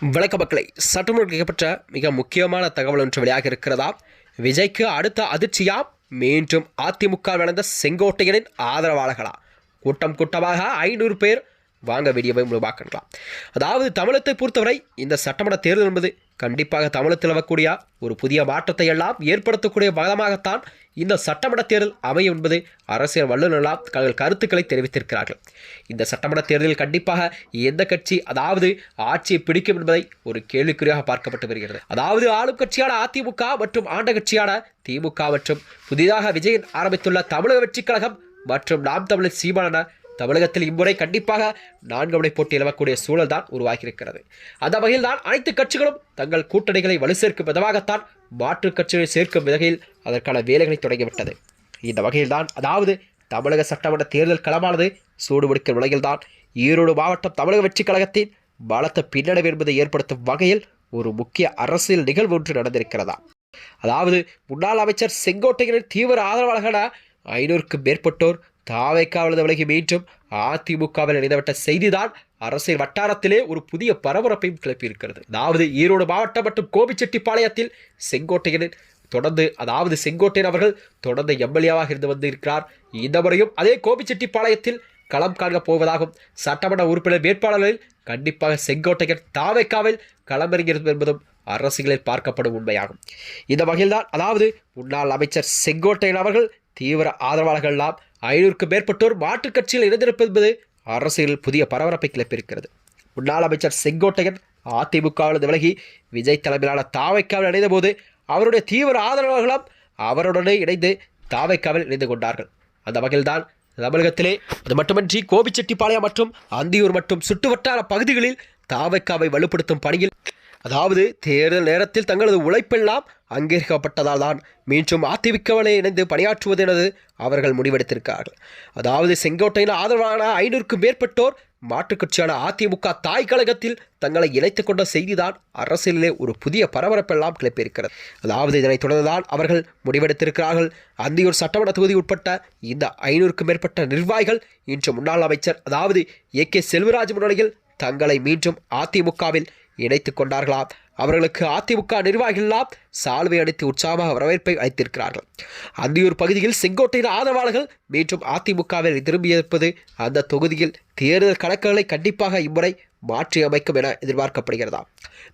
வணக்க மக்களை, சற்றுமுன் கேட்கப்பட்ட மிக முக்கியமான தகவல் ஒன்று வெளியாக இருக்கிறதா? விஜய்க்கு அடுத்த அதிர்ச்சியாம். மீண்டும் அதிமுக நடந்த செங்கோட்டையனின் ஆதரவாளர்களா கூட்டம் கூட்டமாக 500 பேர். வாங்க வீடியோவை முழுவாக்கலாம். அதாவது தமிழகத்தை பொறுத்தவரை இந்த சட்டமன்ற தேர்தல் என்பது கண்டிப்பாக தமிழகத்தில் வரக்கூடிய ஒரு புதிய மாற்றத்தை எல்லாம் ஏற்படுத்தக்கூடிய பலமாகத்தான் இந்த சட்டமன்ற தேர்தல் அமையும் என்பது அரசியல் வல்லுநர்களால் தங்கள் கருத்துக்களை தெரிவித்திருக்கிறார்கள். இந்த சட்டமன்ற தேர்தலில் கண்டிப்பாக எந்த கட்சி அதாவது ஆட்சியை பிடிக்கும் என்பதை ஒரு கேள்விக்குறியாக பார்க்கப்பட்டு வருகிறது. அதாவது ஆளும் கட்சியான அதிமுக மற்றும் ஆண்ட கட்சியான திமுக மற்றும் புதிதாக விஜயன் ஆரம்பித்துள்ள தமிழக வெற்றிக் கழகம் மற்றும் நாம் தமிழர் சீமானன தமிழகத்தில் இம்முறை கண்டிப்பாக 4 முறை போட்டி இழக்கக்கூடிய சூழல் தான் உருவாகியிருக்கிறது. அந்த வகையில் தான் அனைத்து கட்சிகளும் தங்கள் கூட்டணிகளை வலு சேர்க்கும் விதமாகத்தான் மாற்றுக் கட்சிகளை சேர்க்கும் வகையில் அதற்கான வேலைகளை தொடங்கிவிட்டது. இந்த வகையில் தான் அதாவது தமிழக சட்டமன்ற தேர்தல் களமானது சூடுபிடிக்கும் நிலையில் தான் ஈரோடு மாவட்டம் தமிழக வெற்றிக் கழகத்தின் பலத்த பின்னடைவு என்பதை ஏற்படுத்தும் வகையில் ஒரு முக்கிய அரசியல் நிகழ்வு ஒன்று நடந்திருக்கிறதா? அதாவது முன்னாள் அமைச்சர் செங்கோட்டையனின் தீவிர ஆதரவாளர்களான 500க்கும் மேற்பட்டோர் தாவேக்காவிலிருந்து விலகி மீண்டும் அதிமுகவில் இணைந்துவிட்ட செய்திதான் அரசியல் வட்டாரத்திலே ஒரு புதிய பரபரப்பையும் கிளப்பியிருக்கிறது. அதாவது ஈரோடு மாவட்டம் மற்றும் கோபிச்செட்டிப்பாளையத்தில் செங்கோட்டையன் அவர்கள் தொடர்ந்து எம்எல்ஏவாக இருந்து வந்திருக்கிறார். இந்த முறையும் அதே கோபிச்செட்டிப்பாளையத்தில் களம் காண போவதாகவும் சட்டமன்ற உறுப்பினர் வேட்பாளர்களில் கண்டிப்பாக செங்கோட்டையன் தாவேக்காவில் களமிறங்கியிருக்கும் என்பதும் அரசியலில் பார்க்கப்படும் உண்மையாகும். இந்த வகையில்தான் அதாவது முன்னாள் அமைச்சர் செங்கோட்டையன் அவர்கள் தீவிர ஆதரவாளர்கள் எல்லாம் 500க்கும் மேற்பட்டோர் மாற்றுக் கட்சியில் இணைந்திருப்பது என்பது அரசியலில் புதிய பரபரப்பை கிளப்பியிருக்கிறது. முன்னாள் அமைச்சர் செங்கோட்டையன் அதிமுகவிலிருந்து விலகி விஜய் தலைமையிலான தாவேக்காவில் இணைந்த போது அவருடைய தீவிர ஆதரவாளர்களும் அவருடனே இணைந்து தாவேக்காவில் இணைந்து கொண்டார்கள். அந்த வகையில்தான் தமிழகத்திலே அது மட்டுமின்றி கோபிச்செட்டிப்பாளையம் மற்றும் அந்தியூர் மற்றும் சுற்றுவட்டார பகுதிகளில் தாவேக்காவை வலுப்படுத்தும் பணியில் அதாவது தேர்தல் நேரத்தில் தங்களது உழைப்பெல்லாம் அங்கீகரிக்கப்பட்டதால் தான் மீண்டும் அதிமுகவிலே இணைந்து பணியாற்றுவது எனது அவர்கள் முடிவெடுத்திருக்கிறார்கள். அதாவது செங்கோட்டையின் ஆதரவான 500க்கும் மேற்பட்டோர் மாற்றுக் கட்சியான அதிமுக தாய் கழகத்தில் தங்களை இணைத்துக் கொண்ட செய்திதான் அரசியலிலே ஒரு புதிய பரபரப்பெல்லாம் கிளப்பியிருக்கிறது. அதாவது இதனைத் தொடர்ந்துதான் அவர்கள் முடிவெடுத்திருக்கிறார்கள். அந்தியூர் சட்டமன்ற தொகுதி உட்பட்ட இந்த 500க்கும் மேற்பட்ட நிர்வாகிகள் இன்று முன்னாள் அமைச்சர் அதாவது AK செல்வராஜ் முன்னிலையில் தங்களை மீண்டும் அதிமுகவில் இணைத்துக் கொண்டார்களாம். அவர்களுக்கு அதிமுக நிர்வாகிகளெல்லாம் சால்வை அடித்து உற்சாகமாக வரவேற்பை அளித்திருக்கிறார்கள். அந்தியூர் பகுதியில் செங்கோட்டையின் ஆதரவாளர்கள் மீண்டும் அதிமுகவில் திரும்பியிருப்பது அந்த தொகுதியில் தேர்தல் கணக்குகளை கண்டிப்பாக இம்முறை மாற்றி அமைக்கும் என எதிர்பார்க்கப்படுகிறதாம்.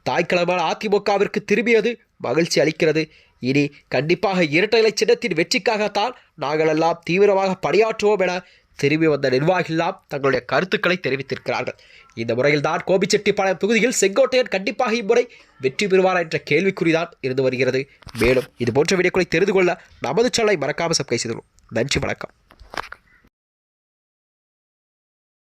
தாய்க்கிழமான அதிமுகவிற்கு திரும்பியது மகிழ்ச்சி அளிக்கிறது. இனி கண்டிப்பாக இரட்டை இலை சின்னத்தின் வெற்றிக்காகத்தான் நாங்கள் எல்லாம் தீவிரமாக பணியாற்றுவோம் என திரும்பி வந்த நிர்வாகிகள் தங்களுடைய கருத்துக்களை தெரிவித்திருக்கிறார்கள். இந்த முறையில் தான் கோபிச்செட்டிப்பாளையம் தொகுதியில் செங்கோட்டையன் கண்டிப்பாக இம்முறை வெற்றி பெறுவாரா என்ற கேள்விக்குறிதான் இருந்து வருகிறது. மேலும் இது போன்ற வீடியோக்களை தெரிந்து கொள்ள நமது சேனலை மறக்காமல் சப்ஸ்கிரைப் செய்துள்ளோம். நன்றி, வணக்கம்.